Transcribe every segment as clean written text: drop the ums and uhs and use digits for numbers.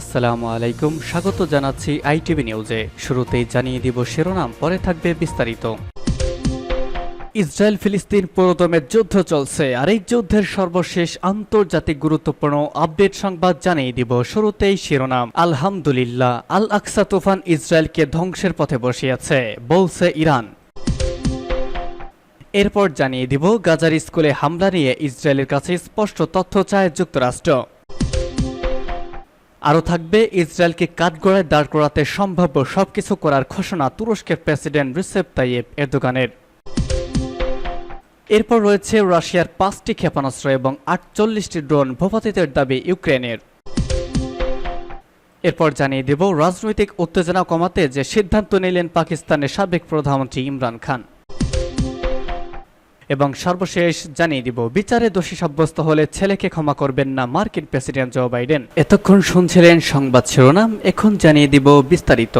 আসসালামু আলাইকুম, স্বাগত জানাচ্ছি আইটিভি নিউজে। শুরুতেই জানিয়ে দিব শিরোনাম, পরে থাকবে বিস্তারিত। ইসরায়েল ফিলিস্তিন পুরোদমে যুদ্ধ চলছে, আর এই যুদ্ধের সর্বশেষ আন্তর্জাতিক গুরুত্বপূর্ণ আপডেট সংবাদ জানিয়ে দিব। শুরুতেই শিরোনাম, আলহামদুলিল্লাহ, আল আকসা তুফান ইসরায়েলকে ধ্বংসের পথে বসিয়েছে, বলছে ইরান। এরপর জানিয়ে দিব গাজার স্কুলে হামলা নিয়ে ইসরায়েলের কাছে স্পষ্ট তথ্য চায় যুক্তরাষ্ট্র। আরও থাকবে ইসরায়েলকে কাঠগড়ায় দাঁড় করাতে সম্ভাব্য সবকিছু করার ঘোষণা তুরস্কের প্রেসিডেন্ট রিসেপ তাইয়েপ এরদোগানের। এরপর রয়েছে রাশিয়ার 5টি ক্ষেপণাস্ত্র এবং 48টি ড্রোন ভূপাতিতের দাবি ইউক্রেনের। এরপর জানিয়ে দেব রাজনৈতিক উত্তেজনা কমাতে যে সিদ্ধান্ত নিলেন পাকিস্তানের সাবেক প্রধানমন্ত্রী ইমরান খান। এবং সর্বশেষ জানিয়ে দিব বিচারে দোষী সাব্যস্ত হলে ছেলেকে ক্ষমা করবেন না মার্কিন প্রেসিডেন্ট জো বাইডেন। এতক্ষণ শুনছিলেন সংবাদ শিরোনাম, এখন জানিয়ে দিব বিস্তারিত।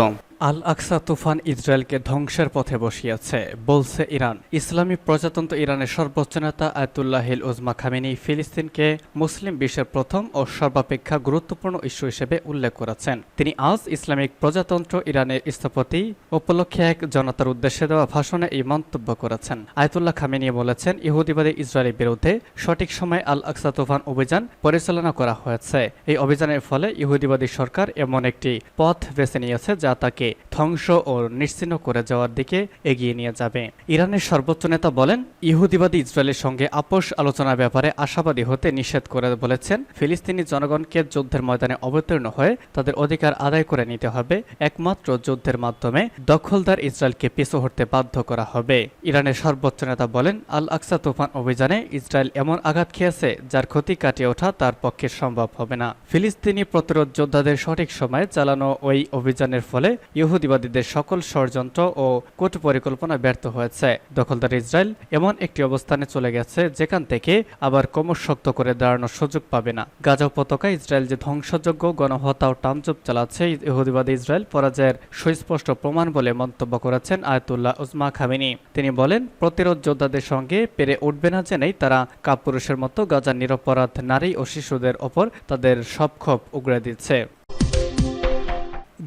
আল আকসা তুফান ইসরায়েলকে ধ্বংসের পথে বসিয়েছে, বলছে ইরান। ইসলামী প্রজাতন্ত্র ইরানের সর্বোচ্চ নেতা আয়াতুল্লাহিল উজমা খামেনি ফিলিস্তিনকে মুসলিম বিশ্বের প্রথম ও সর্বাপেক্ষা গুরুত্বপূর্ণ ইস্যু হিসেবে উল্লেখ করেছেন। তিনি আজ ইসলামিক প্রজাতন্ত্র ইরানের স্থপতি উপলক্ষে এক জনতার উদ্দেশ্যে দেওয়া ভাষণে এই মন্তব্য করেছেন। আয়াতুল্লাহ খামেনি বলেছেন, ইহুদিবাদী ইসরায়েলের বিরুদ্ধে সঠিক সময়ে আল আকসা তুফান অভিযান পরিচালনা করা হয়েছে। এই অভিযানের ফলে ইহুদিবাদী সরকার এমন একটি পথ বেছে নিয়েছে যা তাকে ধ্বংস ও নিশ্চিহ্ন করে যাওয়ার দিকে এগিয়ে নিয়ে যাবে। ইরানের সর্বোচ্চ নেতা বলেন, ইহুদিবাদী ইসরায়েলের সঙ্গে আপোষ আলোচনার ব্যাপারে আশাবাদী হতে নিষেধ করে বলেছেন, ফিলিস্তিনি জনগণকে যুদ্ধের ময়দানে অবতীর্ণ হয়ে তাদের অধিকার আদায় করে নিতে হবে। একমাত্র যুদ্ধের মাধ্যমে দখলদার ইসরায়েলকে পিছু হটতে বাধ্য করা হবে। ইরানের সর্বোচ্চ নেতা বলেন, আল আকসা তুফান অভিযানে ইসরায়েল এমন আঘাত খেয়েছে যার ক্ষতি কাটিয়ে ওঠা তার পক্ষে সম্ভব হবে না। ফিলিস্তিনি প্রতিরোধ যোদ্ধাদের সঠিক সময়ে চালানো ওই অভিযানের ফলে ইহুদিবাদীদের সকল ষড়যন্ত্র ও কূট পরিকল্পনা ব্যর্থ হয়েছে। দখলদার ইসরায়েল এমন একটি অবস্থানে চলে গেছে যেখান থেকে আবার কোমর শক্ত করে দাঁড়ানোর সুযোগ পাবে না। গাজা উপত্যকায় ইসরায়েল যে ধ্বংসযোগ্য গণহত্যা ও টামচুপ চালাচ্ছে, ইহুদিবাদী ইসরায়েল পরাজয়ের সুস্পষ্ট প্রমাণ বলে মন্তব্য করেছেন আয়াতুল্লাহ উজমা খামেনি। তিনি বলেন, প্রতিরোধ যোদ্ধাদের সঙ্গে পেরে উঠবে না জেনেই তারা কাপুরুষের মতো গাজার নিরপরাধ নারী ও শিশুদের ওপর তাদের সব ক্ষোভ উগড়ে দিচ্ছে।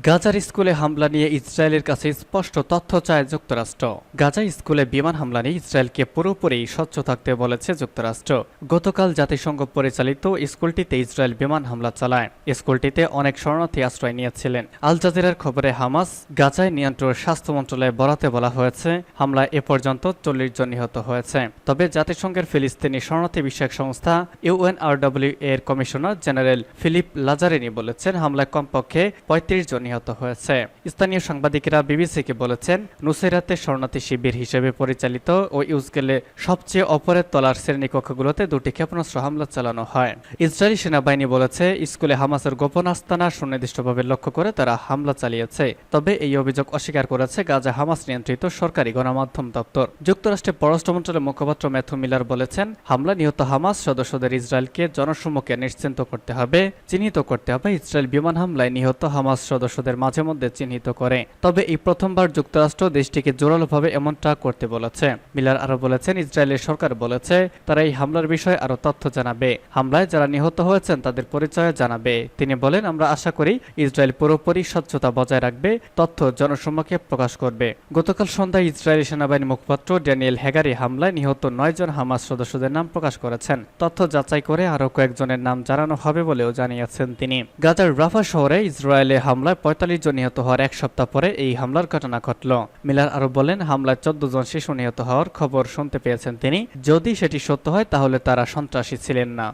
গাজার স্কুলে হামলা নিয়ে ইসরায়েলের কাছে স্পষ্ট তথ্য চায় যুক্তরাষ্ট্র। গাজা স্কুলে বিমান হামলা নিয়ে ইসরায়েলকে পুরোপুরি স্বচ্ছ থাকতে বলেছে যুক্তরাষ্ট্র। গতকাল জাতিসংঘ পরিচালিত স্কুলটিতে ইসরায়েল বিমান হামলা চালায়। স্কুলটিতে অনেক শরণার্থী আশ্রয় নিয়েছিলেন। আল জাজিরার খবরে হামাস গাজায় নিয়ন্ত্রণ স্বাস্থ্য মন্ত্রণালয়ে বরাতে বলা হয়েছে, হামলায় এ পর্যন্ত 40 জন নিহত হয়েছে। তবে জাতিসংঘের ফিলিস্তিনি শরণার্থী বিষয়ক সংস্থা ইউএনআরডব্লিউ এর কমিশনার জেনারেল ফিলিপ লাজারিনি বলেছেন, হামলায় কমপক্ষে 35 জন নিহত হয়েছে। স্থানীয় সাংবাদিকেরা বিবিসিকে বলেছেন, নুসেরাতে শরণার্থী শিবির হিসেবে পরিচালিত ও ইউজকেলে সবচেয়ে অপরের তলার শ্রেণীকক্ষগুলোতে 2টি ক্ষেপণাস্ত্র হামলা চালানো হয়। ইসরায়েলি সেনাবাহিনী বলেছে, স্কুলে হামাসের গোপন আস্তানা সুনির্দিষ্টভাবে লক্ষ্য করে তারা হামলা চালিয়েছে। তবে এই অভিযোগ অস্বীকার করেছে গাজা হামাস নিয়ন্ত্রিত সরকারি গণমাধ্যম দপ্তর। যুক্তরাষ্ট্রের পররাষ্ট্র মন্ত্রণালয়ের মুখপাত্র ম্যাথু মিলার বলেছেন, হামলা নিহত হামাস সদস্যদের ইসরায়েলকে জনসম্মুখে নিশ্চিন্ত করতে হবে, চিহ্নিত করতে হবে। ইসরায়েল বিমান হামলায় নিহত হামাস সদস্যদের মাঝে মধ্যে চিহ্নিত করে। তবে এই প্রথমবার যুক্তরাষ্ট্র দেশটিকে জোরালোভাবে এমনটা করতে বলেছে। মিলার আরো বলেছেন, ইসরায়েলের সরকার বলেছে তারা এই হামলার বিষয়ে আরো তথ্য জানাবে। হামলায় যারা নিহত হয়েছেন তাদের পরিচয় জানাবে। তিনি বলেন, আমরা আশা করি ইসরায়েল পুরোপুরি স্বচ্ছতা বজায় রাখবে, তথ্য জনসম্মুখে প্রকাশ করবে। গতকাল সন্ধ্যায় ইসরায়েলি সেনাবাহিনীর মুখপাত্র ড্যানিয়েল হ্যাগারি হামলায় নিহত 9 জন হামাস সদস্যদের নাম প্রকাশ করেছেন। তথ্য যাচাই করে আরো কয়েকজনের নাম জানানো হবে বলেও জানিয়েছেন তিনি। গাজার রাফা শহরে ইসরায়েলে হামলায় 45 জন নিহত হওয়ার এক সপ্তাহ পরে এই হামলার ঘটনা ঘটল। মিলার আরো বলেন, হামলায় 14 জন শিশু নিহত হওয়ার খবর শুনতে পেয়েছেন তিনি। যদি সেটি সত্য হয় তাহলে তারা সন্ত্রাসী ছিলেন না।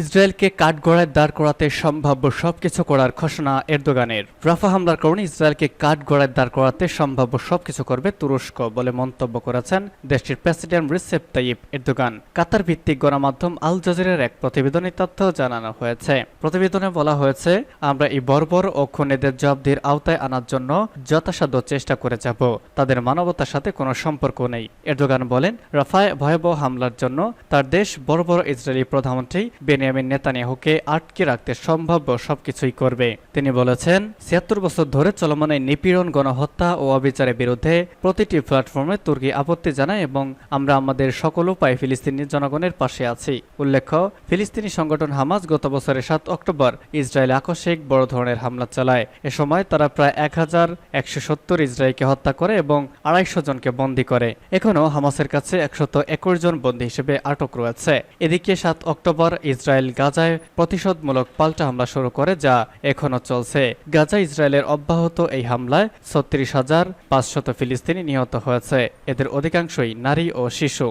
ইসরায়েলকে কাঠগড়ায় দাঁড় করাতে সম্ভাব্য সবকিছু করার ঘোষণা এরদোগানের। রাফা হামলার কারণে ইসরায়েলকে কাঠগড়ায় দাঁড় করাতে সম্ভাব্য সবকিছু করবে তুরস্ক বলে মন্তব্য করেছেন দেশটির প্রেসিডেন্ট রিসেপ তাইয়েপ এরদোগান। কাতার ভিত্তিক গণমাধ্যম আল জাজিরার এক প্রতিবেদনে তথ্য জানানো হয়েছে। প্রতিবেদনে বলা হয়েছে, আমরা এই বর্বর ও খুনিদের জবাবদিহির আওতায় আনার জন্য যথাসাধ্য চেষ্টা করে যাব। তাদের মানবতার সাথে কোনো সম্পর্ক নেই। এরদোগান বলেন, রাফায় ভয়াবহ হামলার জন্য তার দেশ বড় বড় ইসরায়েলি প্রধানমন্ত্রী বেনে বেনিয়ামিন নেতানিয়াহুকে আটকে রাখতে সম্ভাব্য সবকিছুই করবে। তিনি বলেছেন, ৭৬ বছর ধরে চলমান এই নিপীড়ন, গণহত্যা ও অবিচারের বিরুদ্ধে প্রতিটি প্ল্যাটফর্মে তুর্কি আপত্তি জানায় এবং আমরা আমাদের সকল উপায়ে ফিলিস্তিনি জনগণের পাশে আছি। উল্লেখ্য, ফিলিস্তিনি সংগঠন হামাস গত বছরের ৭ অক্টোবর ইসরায়েলে আকস্মিক বড় ধরনের হামলা চালায়। এ সময় তারা প্রায় ১,১৭০ ইসরায়েলকে হত্যা করে এবং ২৫০ জনকে বন্দী করে। এখনও হামাসের কাছে ১২১ জন বন্দী হিসেবে আটক রয়েছে। এদিকে ৭ অক্টোবর ইসরায়েল গাজায় প্রতিশোধমূলক পাল্টা হামলা শুরু করে, যা এখনও চলছে। গাজা ইসরায়েলের অব্যাহত এই হামলায় ৩৬,৫০০ ফিলিস্তিনি নিহত হয়েছে। এদের অধিকাংশই নারী ও শিশু।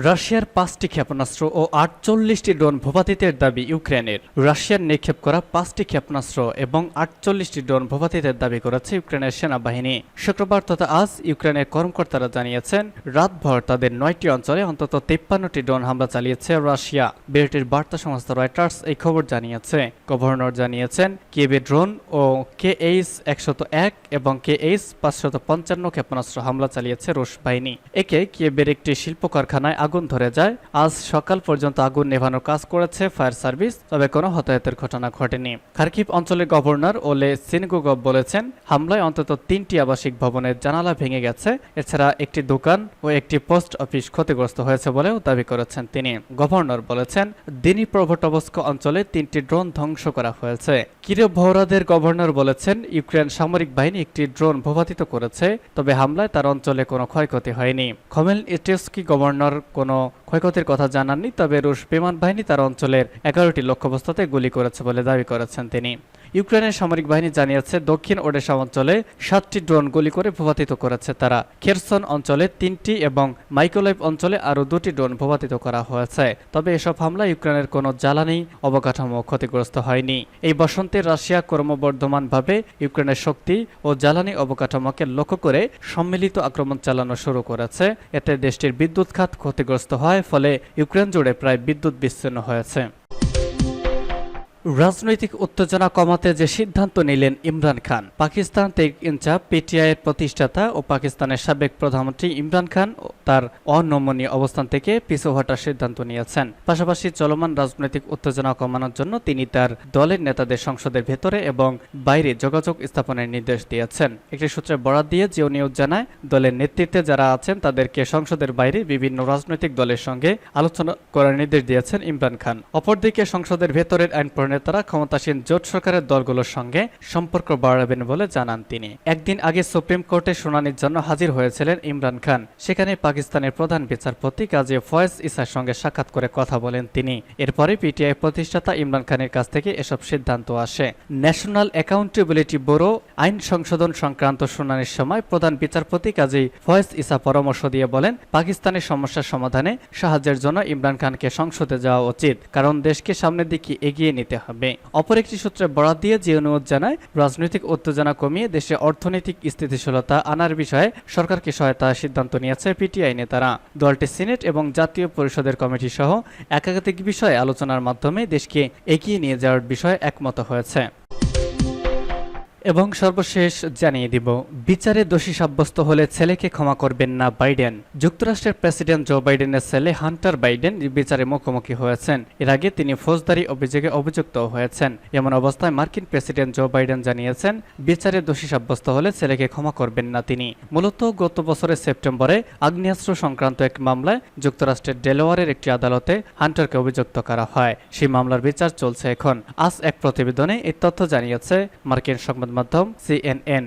রাশিয়ার ৫টি ক্ষেপণাস্ত্র ও ৪৮টি ড্রোন ভূপাতিতের দাবি ইউক্রেনের। রাশিয়ার নিক্ষেপ করা ৫টি ক্ষেপণাস্ত্র এবং ৪৮টি ড্রোন ভূপাতিতের দাবি করেছে ইউক্রেনের সেনাবাহিনী। শুক্রবার তথা আজ ইউক্রেনের কর্মকর্তারা জানিয়েছেন, রাতভর তাদের ৯টি অঞ্চলে অন্তত ৫৩টি ড্রোন হামলা চালিয়েছে রাশিয়া। ব্রিটিশ বার্তা সংস্থা রয়টার্স এই খবর জানিয়েছে। গভর্নর জানিয়েছেন, কিয়েভে ড্রোন ও KH-১০১ এবং KH-৫৫৫ ক্ষেপণাস্ত্র হামলা চালিয়েছে রুশ বাহিনী। একে কিয়েভের একটি শিল্প কারখানায় আগুন ধরে যায়। আজ সকাল পর্যন্ত আগুন নেভানোর কাজ করেছে ফায়ার সার্ভিস, তবে কোনো হতাহতের ঘটনা ঘটেনি। খার্কিভ অঞ্চলের গভর্নর ওলে সিনগুগভ বলেছেন, হামলায় অন্তত ৩টি আবাসিক ভবনের জানালা ভেঙে গেছে। এছাড়া একটি দোকান ও একটি পোস্ট অফিস ক্ষতিগ্রস্ত হয়েছে বলেও দাবি করেছেন তিনি। গভর্নর বলেছেন, দিনিপ্রভটভস্ক অঞ্চলে 3টি ড্রোন ধ্বংস করা হয়েছে। কিরভ ভৌরাদের গভর্নর বলেছেন, ইউক্রেন সামরিক বাহিনী একটি ড্রোন ভূপাতিত করেছে, তবে হামলায় তার অঞ্চলে কোনো ক্ষয়ক্ষতি হয়নি। খমেলনিটস্কি গভর্নর কোনো ক্ষয়ক্ষতির কথা জানাননি, তবে রুশ বিমান বাহিনী তার অঞ্চলের 11টি লক্ষ্যবস্তুতে গুলি করেছে বলে দাবি করেছেন তিনি। ইউক্রেনের সামরিক বাহিনী জানিয়েছে, দক্ষিণ ওডেসা অঞ্চলে 7টি ড্রোন গুলি করে ভূপাতিত করেছে তারা। খেরসন অঞ্চলে 3টি এবং মাইকোলাইভ অঞ্চলে আরও 2টি ড্রোন ভূপাতিত করা হয়েছে। তবে এসব হামলা ইউক্রেনের কোনো জ্বালানি অবকাঠামো ক্ষতিগ্রস্ত হয়নি। এই বসন্তে রাশিয়া ক্রমবর্ধমানভাবে ইউক্রেনের শক্তি ও জ্বালানি অবকাঠামোকে লক্ষ্য করে সম্মিলিত আক্রমণ চালানো শুরু করেছে। এতে দেশটির বিদ্যুৎ খাত ক্ষতিগ্রস্ত হয়, ফলে ইউক্রেন জুড়ে প্রায় বিদ্যুৎ বিচ্ছিন্ন হয়েছে। রাজনৈতিক উত্তেজনা কমাতে যে সিদ্ধান্ত নিলেন ইমরান খান। পাকিস্তান তেহরিক ইনসাফ পিটিআইয়ের প্রতিষ্ঠাতা ও পাকিস্তানের সাবেক প্রধানমন্ত্রী ইমরান খান তার অনমনীয় অবস্থান থেকে পিছু হটার সিদ্ধান্ত নিয়েছেন। পাশাপাশি চলমান রাজনৈতিক উত্তেজনা কমানোর জন্য তিনি তার দলের নেতাদের সংসদের ভেতরে এবং বাইরে যোগাযোগ স্থাপনের নির্দেশ দিয়েছেন। একটি সূত্রে বরাত দিয়ে জিও নিউজ জানায়, দলের নেতৃত্বে যারা আছেন তাদেরকে সংসদের বাইরে বিভিন্ন রাজনৈতিক দলের সঙ্গে আলোচনা করার নির্দেশ দিয়েছেন ইমরান খান। অপরদিকে সংসদের ভেতরের আইন নেতারা ক্ষমতাসীন জোট সরকারের দলগুলোর সঙ্গে সম্পর্ক বাড়াবেন বলে জানান তিনি। একদিন আগে সুপ্রিম কোর্টে শুনানির জন্য হাজির হয়েছিলেন ইমরান খান। সেখানে পাকিস্তানের প্রধান বিচারপতি কাজী ফয়েজ ইসার সঙ্গে সাক্ষাৎ করে কথা বলেন তিনি। এরপরে পিটিআই প্রতিষ্ঠাতা ইমরান খানের কাছ থেকে এসব সিদ্ধান্ত আসে। ন্যাশনাল অ্যাকাউন্টেবিলিটি ব্যুরো আইন সংশোধন সংক্রান্ত শুনানির সময় প্রধান বিচারপতি কাজী ফয়েজ ইসা পরামর্শ দিয়ে বলেন, পাকিস্তানের সমস্যার সমাধানে সাহায্যের জন্য ইমরান খানকে সংসদে যাওয়া উচিত, কারণ দেশকে সামনের দিকে এগিয়ে নিতে হবে। অপর একটি সূত্রে বরাত দিয়ে জিও নিউজ জানায়, রাজনৈতিক উত্তেজনা কমিয়ে দেশে অর্থনৈতিক স্থিতিশীলতা আনার বিষয়ে সরকারকে সহায়তার সিদ্ধান্ত নিয়েছে পিটিআই নেতারা। দলটি সিনেট এবং জাতীয় পরিষদের কমিটি সহ একাধিক বিষয়ে আলোচনার মাধ্যমে দেশকে এগিয়ে নিয়ে যাওয়ার বিষয়ে একমত হয়েছে। এবং সর্বশেষ জানিয়ে দিব, বিচারে দোষী সাব্যস্ত হলে ছেলেকে ক্ষমা করবেন না বাইডেন। যুক্তরাষ্ট্রের প্রেসিডেন্ট জো বাইডেনের ছেলে হান্টার বাইডেন বিচারে মুখোমুখি হয়েছেন। এর আগে তিনি ফৌজদারি অভিযোগে অভিযুক্ত হয়েছেন। এমন অবস্থায় মার্কিন প্রেসিডেন্ট জো বাইডেন জানিয়েছেন, বিচারে দোষী সাব্যস্ত হলে ছেলেকে ক্ষমা করবেন না তিনি। মূলত গত বছরের সেপ্টেম্বরে আগ্নেয়াস্ত্র সংক্রান্ত এক মামলায় যুক্তরাষ্ট্রের ডেলাওয়ারের একটি আদালতে হান্টারকে অভিযুক্ত করা হয়। সেই মামলার বিচার চলছে এখন। আজ এক প্রতিবেদনে এই তথ্য জানিয়েছে মার্কিন সংবাদ মাধ্যম CNN।